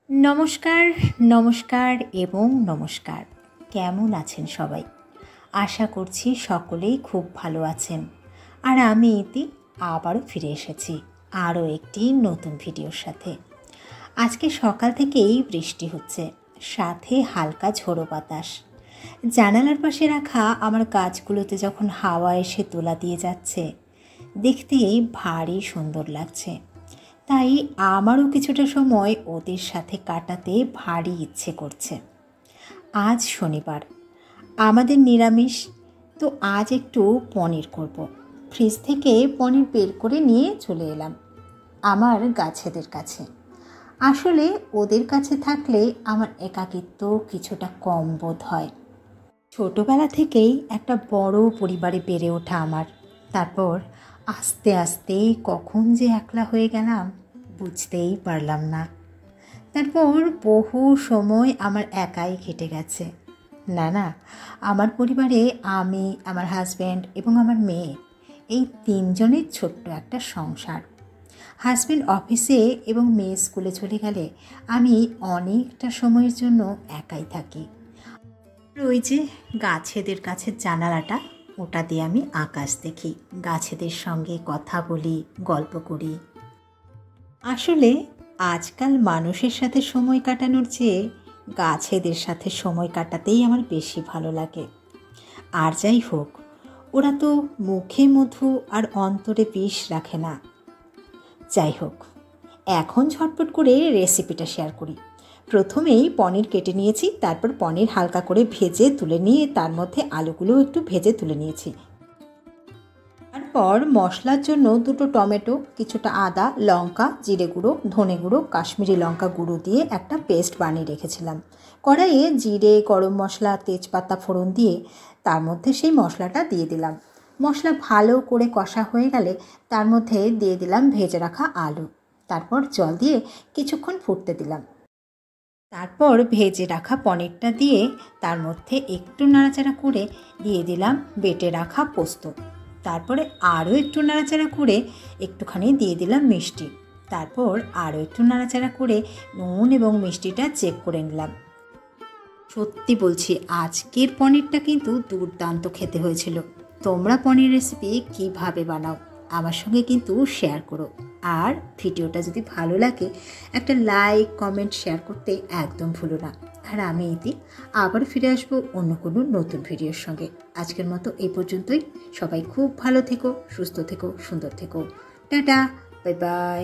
নমস্কার নমস্কার এবং নমস্কার। কেমন আছেন সবাই? আশা করছি সকলেই খুব ভালো আছেন। আর আমি ইতি আবারও ফিরে এসেছি আরও একটি নতুন ভিডিওর সাথে। আজকে সকাল থেকেই বৃষ্টি হচ্ছে, সাথে হালকা ঝোড়ো বাতাস। জানালার পাশে রাখা আমার গাছগুলোতে যখন হাওয়া এসে তোলা দিয়ে যাচ্ছে, দেখতেই ভারী সুন্দর লাগছে। তাই আমারও কিছুটা সময় ওদের সাথে কাটাতে ভারী ইচ্ছে করছে। আজ শনিবার, আমাদের নিরামিষ, তো আজ একটু পনির করব। ফ্রিজ থেকে পনির বের করে নিয়ে চলে এলাম আমার গাছেদের কাছে। আসলে ওদের কাছে থাকলে আমার একাকিত্ব কিছুটা কম বোধ হয়। ছোটোবেলা থেকেই একটা বড় পরিবারে বেড়ে ওঠা আমার। তারপর আস্তে আস্তে কখন যে একলা হয়ে গেলাম বুঝতেই পারলাম না। তারপর বহু সময় আমার একাই কেটে গেছে। না, আমার পরিবারে আমি, আমার হাজব্যান্ড এবং আমার মেয়ে, এই তিনজনের ছোট্ট একটা সংসার। হাজব্যান্ড অফিসে এবং মেয়ে স্কুলে চলে গেলে আমি অনেকটা সময়ের জন্য একাই থাকি। ওই যে গাছেদের কাছে জানালাটা, ওটা দিয়ে আমি আকাশ দেখি, গাছেদের সঙ্গে কথা বলি, গল্প করি। আসলে আজকাল মানুষের সাথে সময় কাটানোর চেয়ে গাছেদের সাথে সময় কাটাতেই আমার বেশি ভালো লাগে। আর যাই হোক, ওরা তো মুখে মধু আর অন্তরে বিষ রাখে না। যাই হোক, এখন ঝটপট করে রেসিপিটা শেয়ার করি। প্রথমেই পনির কেটে নিয়েছি, তারপর পনির হালকা করে ভেজে তুলে নিয়ে তার মধ্যে আলুগুলো একটু ভেজে তুলে নিয়েছি। তারপর মশলার জন্য 2টো টমেটো, কিছুটা আদা, লঙ্কা, জিরে গুঁড়ো, ধনে গুঁড়ো, কাশ্মীরি লঙ্কা গুঁড়ো দিয়ে একটা পেস্ট বানিয়ে রেখেছিলাম। কড়াইয়ে জিরে, গরম মশলা, তেজপাতা ফোড়ন দিয়ে তার মধ্যে সেই মশলাটা দিয়ে দিলাম। মশলা ভালো করে কষা হয়ে গেলে তার মধ্যে দিয়ে দিলাম ভেজে রাখা আলু। তারপর জল দিয়ে কিছুক্ষণ ফুটতে দিলাম। তারপর ভেজে রাখা পনিরটা দিয়ে তার মধ্যে একটু নাড়াচাড়া করে দিয়ে দিলাম বেটে রাখা পোস্ত। তারপরে আরও একটু নাড়াচাড়া করে একটুখানি দিয়ে দিলাম মিষ্টি। তারপর আরও একটু নাড়াচাড়া করে নুন এবং মিষ্টিটা চেক করে নিলাম। সত্যি বলছি, আজকের পনিরটা কিন্তু দুর্দান্ত খেতে হয়েছিল। তোমরা পনির রেসিপি কীভাবে বানাও আমার সঙ্গে কিন্তু শেয়ার করো। আর ভিডিওটা যদি ভালো লাগে একটা লাইক, কমেন্ট, শেয়ার করতে একদম ভুলো না। আর আমি ইতি আবার ফিরে আসবো অন্য কোনো নতুন ভিডিওর সঙ্গে। আজকের মতো এই পর্যন্তই। সবাই খুব ভালো থেকো, সুস্থ থেকো, সুন্দর থেকো। Tata, bye bye.